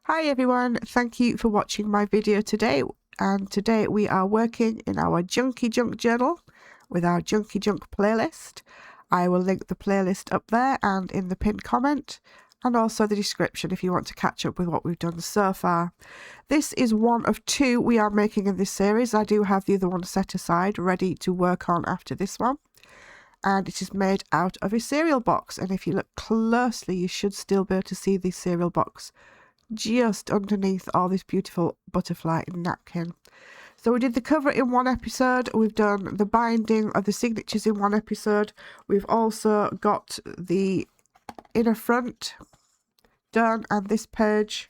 Hi everyone, thank you for watching my video today, and today we are working in our Junky Junk Journal with our Junky Junk playlist. I will link the playlist up there and in the pinned comment, and also the description if you want to catch up with what we've done so far. This is one of two we are making in this series. I do have the other one set aside ready to work on after this one, and it is made out of a cereal box, and if you look closely you should still be able to see the cereal box just underneath all this beautiful butterfly napkin. So we did the cover in one episode, we've done the binding of the signatures in one episode, we've also got the inner front done, and this page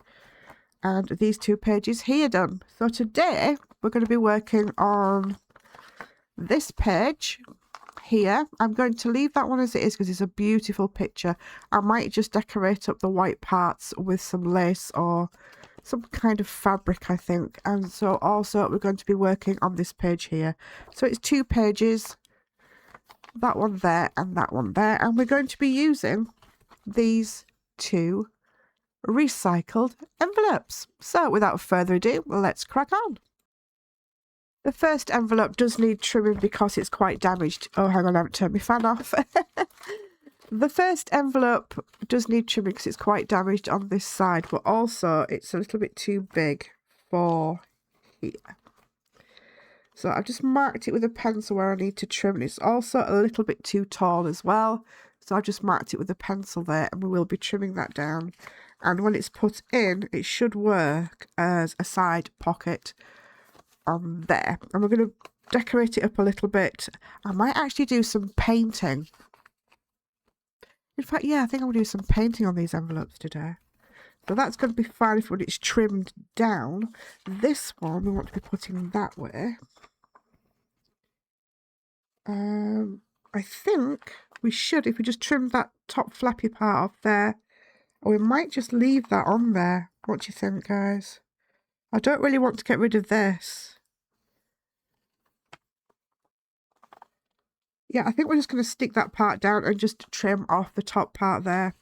and these two pages here done. So today we're going to be working on this page here. I'm going to leave that one as it is because it's a beautiful picture. I might just decorate up the white parts with some lace or some kind of fabric, I think. And so also we're going to be working on this page here. So it's two pages, that one there and that one there, and we're going to be using these two recycled envelopes. So without further ado, let's crack on. The first envelope does need trimming because it's quite damaged. Oh, hang on, I haven't turned my fan off. The first envelope does need trimming because it's quite damaged on this side, but also it's a little bit too big for here. So I've just marked it with a pencil where I need to trim. It's also a little bit too tall as well. So I've just marked it with a pencil there, and we will be trimming that down. And when it's put in, it should work as a side pocket on there, and we're going to decorate it up a little bit. I might actually do some painting. In fact, yeah, I think I'll do some painting on these envelopes today. So that's going to be fine if when it's trimmed down. This one we want to be putting that way. I think we should, if we just trim that top flappy part off there, or we might just leave that on there. What do you think, guys? I don't really want to get rid of this. Yeah, I think we're just going to stick that part down and just trim off the top part there.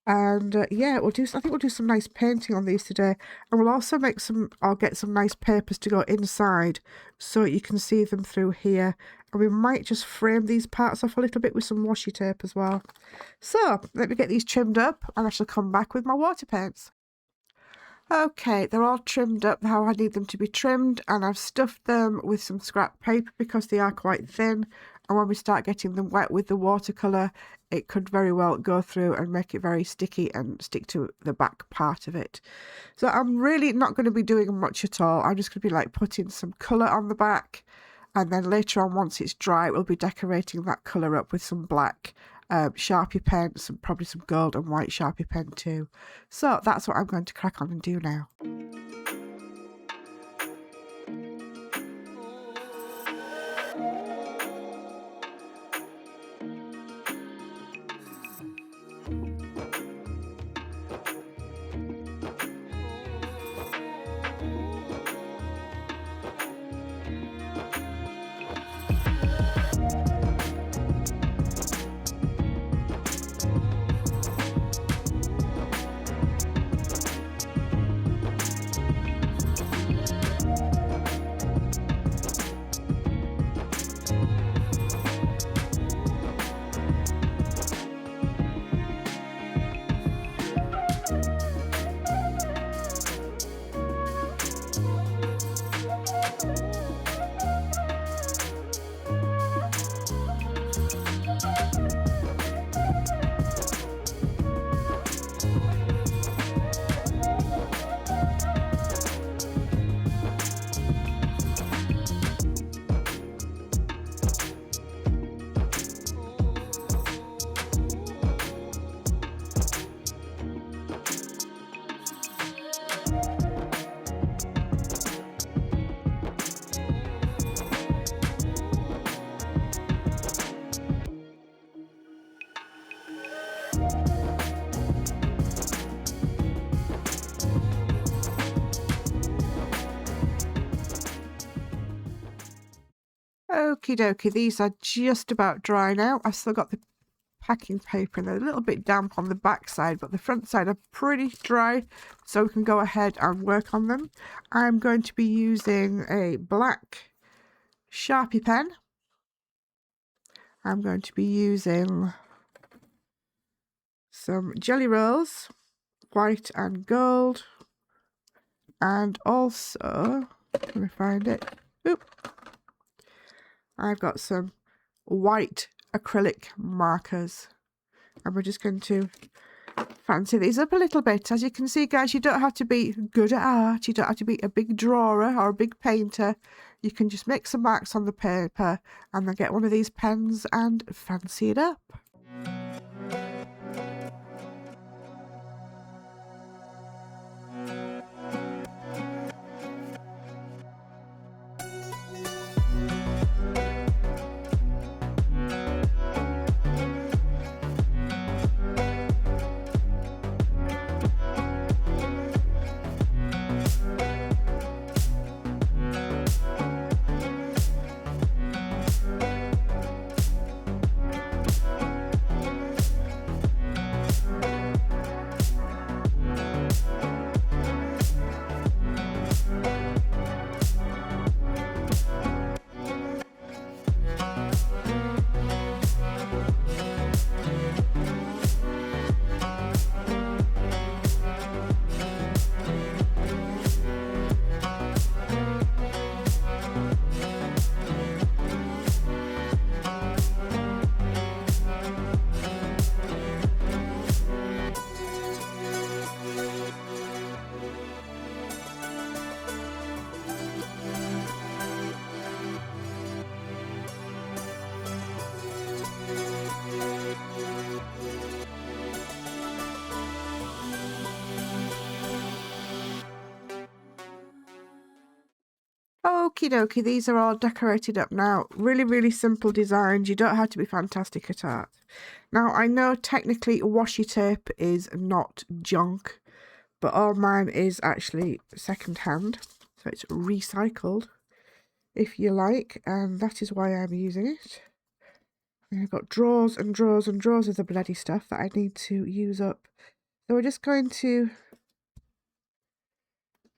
And yeah, I think we'll do some nice painting on these today. And we'll also make some, I'll get some nice papers to go inside so you can see them through here. And we might just frame these parts off a little bit with some washi tape as well. So let me get these trimmed up and I shall come back with my water paints. Okay, they're all trimmed up how I need them to be trimmed, and I've stuffed them with some scrap paper because they are quite thin, and when we start getting them wet with the watercolour, it could very well go through and make it very sticky and stick to the back part of it. So I'm really not going to be doing much at all. I'm just going to be like putting some colour on the back, and then later on, once it's dry, we'll be decorating that colour up with some black Sharpie pen, probably some gold and white Sharpie pen too. So that's what I'm going to crack on and do now. Okie dokie, these are just about dry now. I've still got the packing paper and they're a little bit damp on the back side, but the front side are pretty dry, so we can go ahead and work on them. I'm going to be using a black Sharpie pen. I'm going to be using some jelly rolls, white and gold, and also, let me find it. Oop. I've got some white acrylic markers, and we're just going to fancy these up a little bit. As you can see, guys, you don't have to be good at art, you don't have to be a big drawer or a big painter. You can just make some marks on the paper and then get one of these pens and fancy it up. Okie dokie, these are all decorated up now. Really, really simple designs. You don't have to be fantastic at art. Now, I know technically washi tape is not junk, but all mine is actually second-hand, so it's recycled, if you like, and that is why I'm using it. And I've got drawers and drawers and drawers of the bloody stuff that I need to use up. So we're just going to,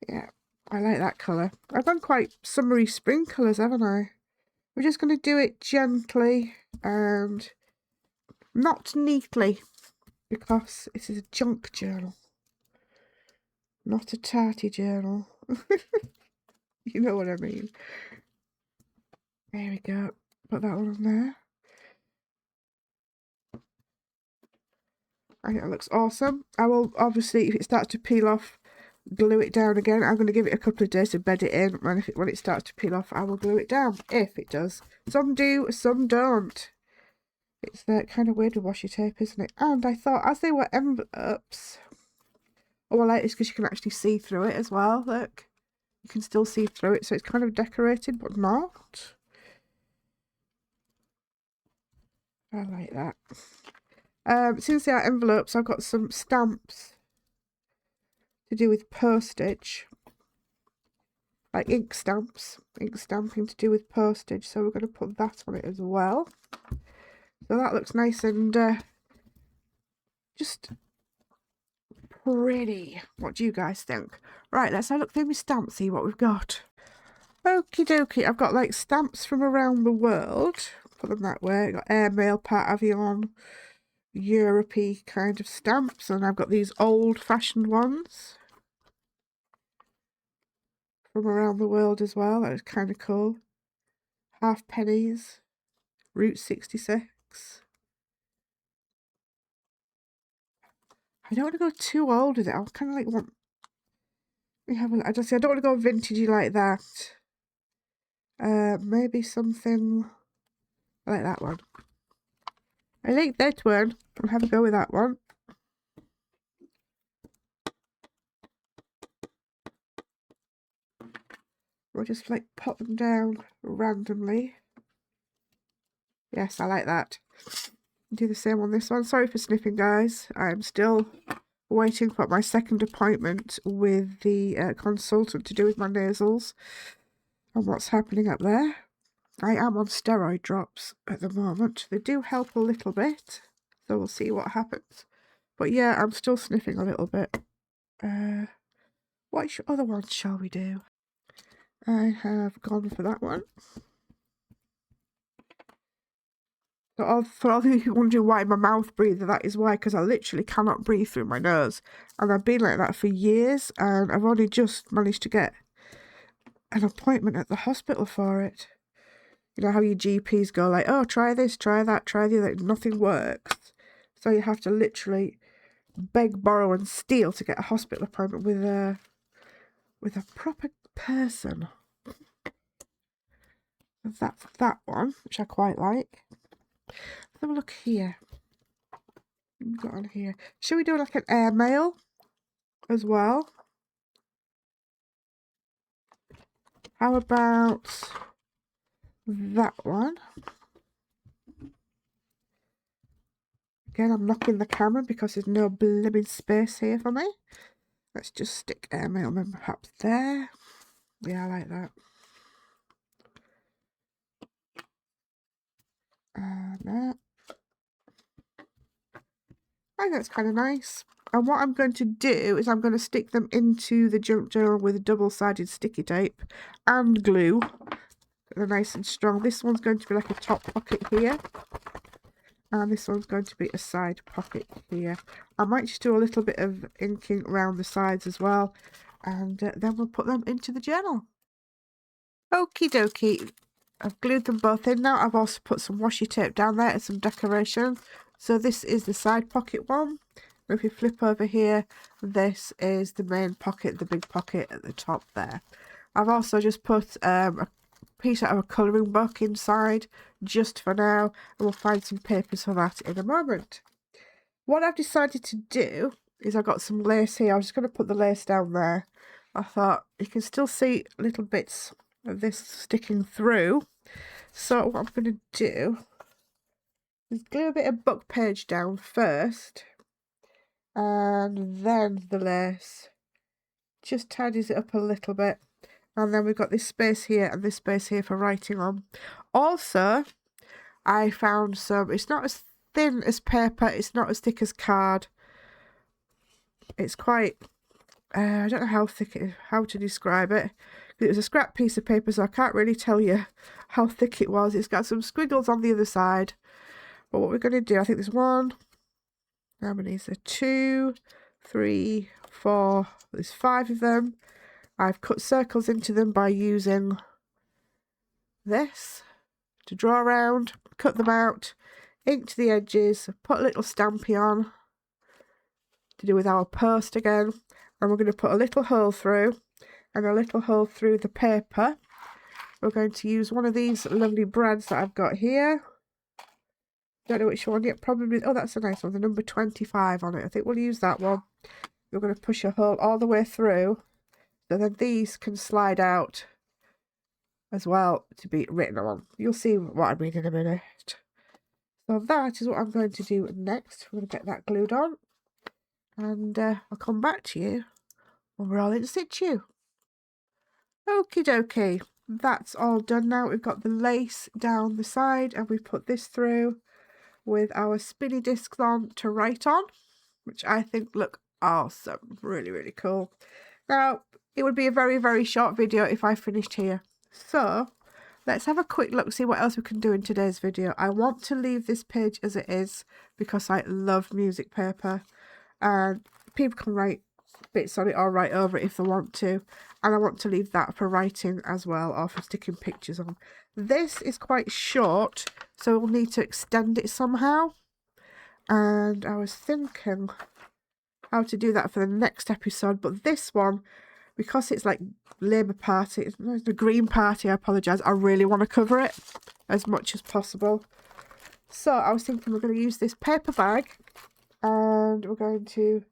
yeah, I like that colour. I've gone quite summery spring colours, haven't I? We're just going to do it gently and not neatly, because this is a junk journal, not a tarty journal. You know what I mean. There we go. Put that one on there. I think that looks awesome. I will obviously, if it starts to peel off, glue it down again. I'm going to give it a couple of days to bed it in, and when it starts to peel off, I will glue it down, if it does. Some do, some don't. It's kind of weird with washi tape, isn't it? And I thought, as they were envelopes, oh, I like this because you can actually see through it as well. Look, you can still see through it, so it's kind of decorated, but not. I like that. Since they are envelopes, I've got some stamps to do with postage, like ink stamps, ink stamping to do with postage, so we're going to put that on it as well. So that looks nice and just pretty. What do you guys think? Right, let's have a look through my stamps, see what we've got. Okie dokie, I've got like stamps from around the world, put them that way. I've got airmail, part avion, Europe-y kind of stamps, and I've got these old-fashioned ones from around the world as well. That is kind of cool. Half pennies, Route 66. I don't want to go too old with it. I kind of like want. I don't want to go vintagey like that. Maybe something like that one. I like that one. I'll have a go with that one. We'll just like pop them down randomly. Yes, I like that. Do the same on this one. Sorry for sniffing, guys. I'm still waiting for my second appointment with the consultant to do with my nasals and what's happening up there. I am on steroid drops at the moment. They do help a little bit. So we'll see what happens. But yeah, I'm still sniffing a little bit. What other ones shall we do? I have gone for that one. So for all of you wondering why my mouth breathes, that is why, because I literally cannot breathe through my nose. And I've been like that for years, and I've only just managed to get an appointment at the hospital for it. You know how your GPs go like, oh, try this, try that, try the other. Nothing works. So you have to literally beg, borrow and steal to get a hospital appointment with a proper person. That's that one, which I quite like. Let's have a look here. What we've got on here. Should we do like an airmail as well? How about that one? Again, I'm knocking the camera because there's no blooming space here for me. Let's just stick airmail perhaps there. Yeah, I like that. And that. I think that's kind of nice. And what I'm going to do is I'm going to stick them into the junk journal with double-sided sticky tape and glue. They're nice and strong. This one's going to be like a top pocket here. And this one's going to be a side pocket here. I might just do a little bit of inking around the sides as well. And then we'll put them into the journal. Okie dokie. I've glued them both in now. I've also put some washi tape down there and some decoration. So this is the side pocket one. If you flip over here, this is the main pocket, the big pocket at the top there. I've also just put a piece out of a colouring book inside, just for now, and we'll find some papers for that in a moment. What I've decided to do is I've got some lace here. I'm just going to put the lace down there. I thought you can still see little bits of this sticking through. So what I'm going to do is glue a bit of book page down first, and then the lace just tidies it up a little bit. And then we've got this space here and this space here for writing on. Also, I found some, it's not as thin as paper, it's not as thick as card. It's quite, I don't know how thick it is, how to describe it. It was a scrap piece of paper, so I can't really tell you how thick it was. It's got some squiggles on the other side. But what we're going to do, I think there's one, how many is there? 2, 3, 4, there's 5 of them. I've cut circles into them by using this to draw around, cut them out, inked the edges, put a little stampy on to do with our post again, and we're going to put a little hole through and a little hole through the paper. We're going to use one of these lovely brads that I've got here. Don't know which one yet, probably, oh that's a nice one, the number 25 on it. I think we'll use that one. We're going to push a hole all the way through, so then these can slide out as well to be written on. You'll see what I mean in a minute. So that is what I'm going to do next. We're going to get that glued on, and I'll come back to you when we're all in situ. Okie dokie, that's all done now. We've got the lace down the side, and we've put this through with our spinny discs on to write on, which I think look awesome. Really, really cool. Now, it would be a very, very short video if I finished here. So, let's have a quick look, see what else we can do in today's video. I want to leave this page as it is because I love music paper. And people can write bits on it or write over it if they want to. And I want to leave that for writing as well, or for sticking pictures on. This is quite short, so we'll need to extend it somehow. And I was thinking how to do that for the next episode, but this one, because it's like Labour Party, the Green Party, I apologise, I really want to cover it as much as possible. So I was thinking we're going to use this paper bag, and we're going to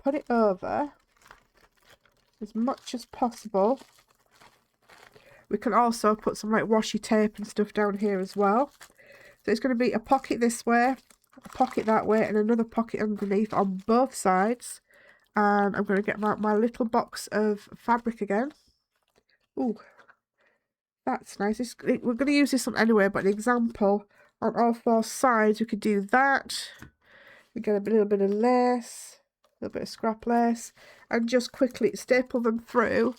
put it over as much as possible. We can also put some like washi tape and stuff down here as well. So it's going to be a pocket this way, a pocket that way, and another pocket underneath on both sides. And I'm going to get my little box of fabric again. Ooh, that's nice. We're going to use this one anyway, but an example on all 4 sides, we could do that. We get a little bit of lace, a little bit of scrap lace, and just quickly staple them through,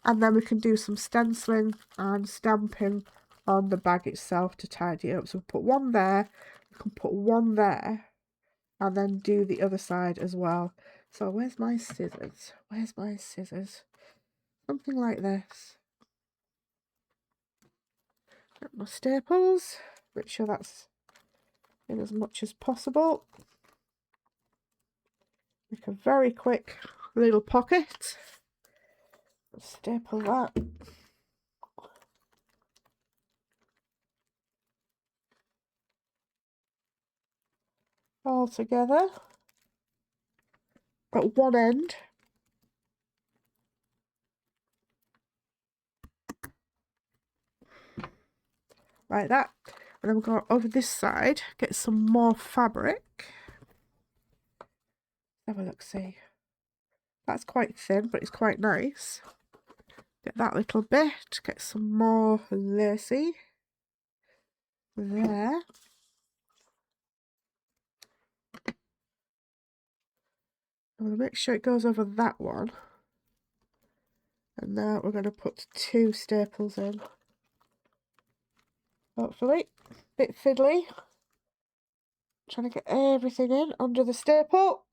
and then we can do some stenciling and stamping on the bag itself to tidy it up. So we'll put one there, we can put one there, and then do the other side as well. So where's my scissors? Where's my scissors? Something like this. Get my staples, make sure that's in as much as possible. Make a very quick little pocket. Staple that. All together at one end. Like that. And then we'll go over this side, get some more fabric. Have a look, see. That's quite thin, but it's quite nice. Get that little bit, get some more lacy. There. I'm going to make sure it goes over that one. And now we're going to put 2 staples in. Hopefully. Bit fiddly. Trying to get everything in under the staple.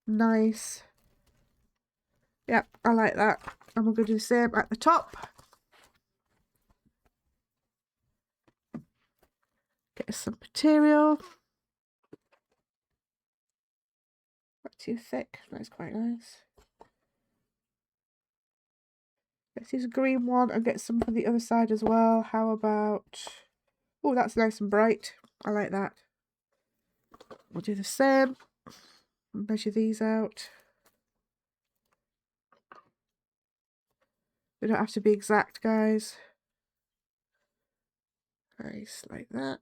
Nice. Yep, I like that. And we're going to do the same at the top. Get some material. Not too thick. That's quite nice. Let's use a green one and get some for the other side as well. How about... Oh, that's nice and bright. I like that. We'll do the same. Measure these out. They don't have to be exact, guys. Nice, like that.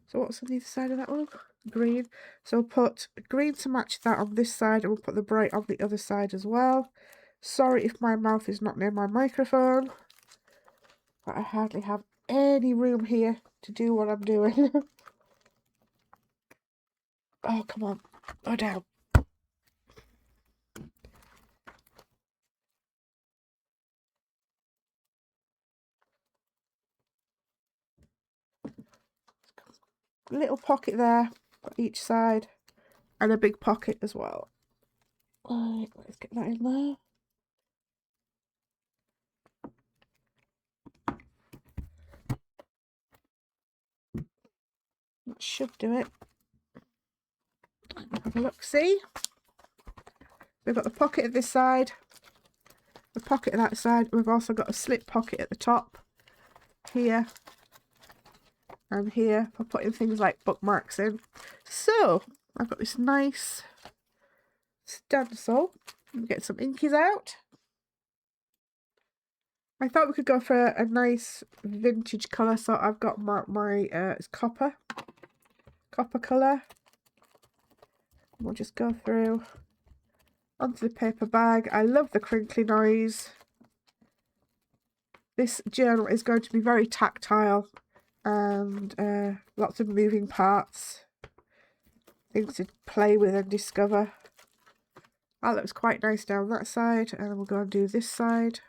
So what's on the other side of that one? Green. So we'll put green to match that on this side, and we'll put the bright on the other side as well. Sorry if my mouth is not near my microphone, but I hardly have any room here to do what I'm doing. Oh, come on. Go down. Little pocket there on each side, and a big pocket as well. Right, let's get that in there. That should do it. Have a look, see? We've got the pocket at this side, the pocket at that side. We've also got a slip pocket at the top, here, and here for putting things like bookmarks in. So, I've got this nice stencil. Get some inkies out. I thought we could go for a nice vintage colour, so I've got my it's copper colour. We'll just go through onto the paper bag. I love the crinkly noise. This journal is going to be very tactile and lots of moving parts, things to play with and discover. That looks quite nice down that side, and we'll go and do this side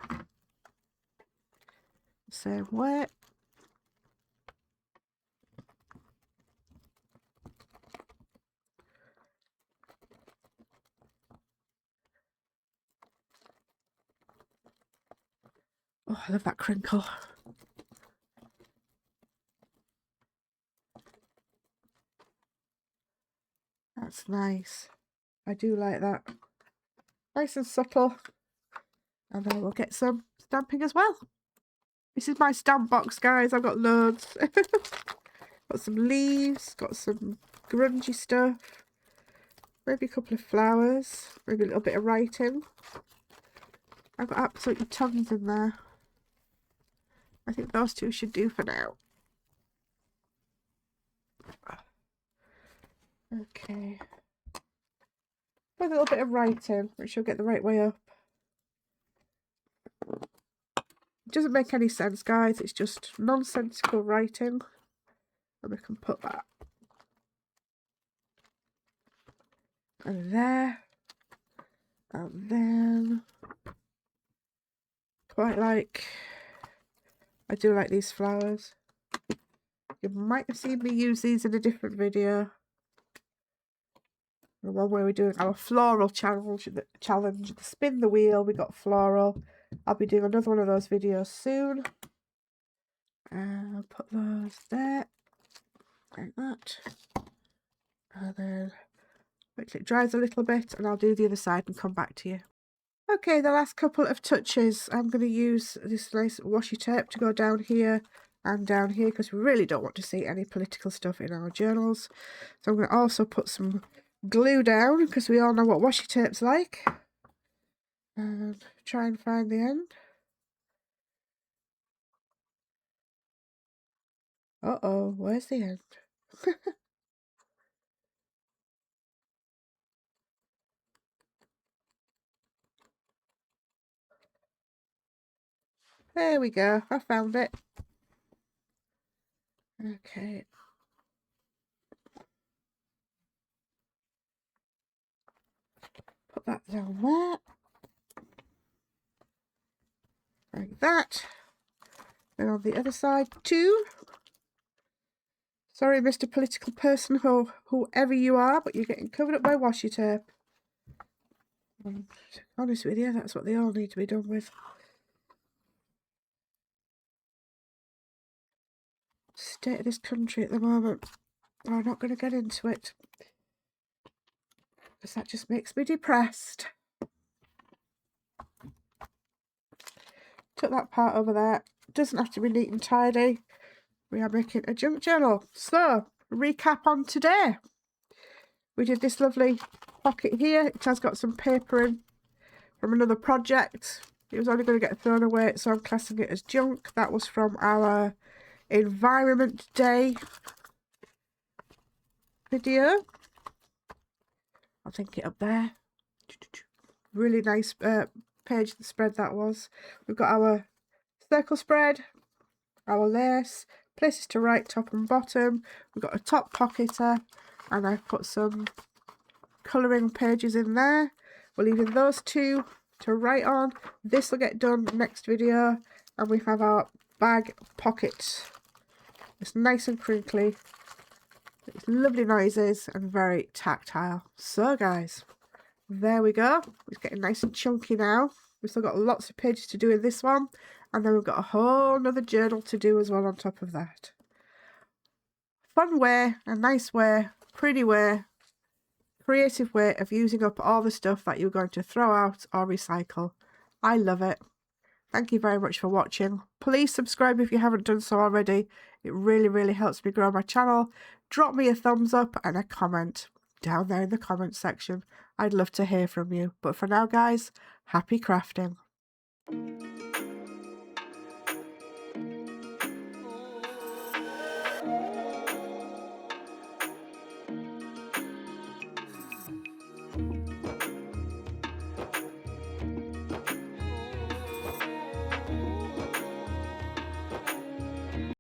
same way. Oh, I love that crinkle. That's nice. I do like that. Nice and subtle. And then we'll get some stamping as well. This is my stamp box, guys. I've got loads. Got some leaves, got some grungy stuff. Maybe a couple of flowers. Maybe a little bit of writing. I've got absolutely tons in there. I think those 2 should do for now. Okay. With a little bit of writing, which will get the right way up. It doesn't make any sense, guys. It's just nonsensical writing. And we can put that. And there. And then quite like, I do like these flowers. You might have seen me use these in a different video. The one where we're doing our floral challenge, the spin the wheel, we got floral. I'll be doing another one of those videos soon. And I'll put those there, like that. And then wait till it dries a little bit and I'll do the other side and come back to you. Okay, the last couple of touches, I'm going to use this nice washi tape to go down here and down here because we really don't want to see any political stuff in our journals. So I'm going to also put some glue down because we all know what washi tape's like. And try and find the end. Uh-oh, where's the end? There we go, I found it. Okay. Put that down there. Like that. And on the other side too. Sorry, Mr. Political Person, or whoever you are, but you're getting covered up by washi tape. And to be honest with you, that's what they all need to be done with. State of this country at the moment. I'm not going to get into it, because that just makes me depressed. Took that part over there. Doesn't have to be neat and tidy. We are making a junk journal. So, recap on today. We did this lovely pocket here. It has got some paper in from another project. It was only going to get thrown away, so I'm classing it as junk. That was from our Environment Day video. I'll link it up there. Really nice page spread that was. We've got our circle spread, our lace, places to write top and bottom. We've got a top pocketer, and I've put some colouring pages in there. We're leaving those two to write on. This will get done next video, and we have our bag pocket. It's nice and crinkly. It's lovely noises and very tactile. So guys, there we go. It's getting nice and chunky now. We've still got lots of pages to do in this one, and then we've got a whole another journal to do as well on top of that. Fun way, a nice way, pretty way, creative way of using up all the stuff that you're going to throw out or recycle. I love it. Thank you very much for watching. Please subscribe if you haven't done so already. It really helps me grow my channel. Drop me a thumbs up and a comment down there in the comment section. I'd love to hear from you. But for now, guys, happy crafting.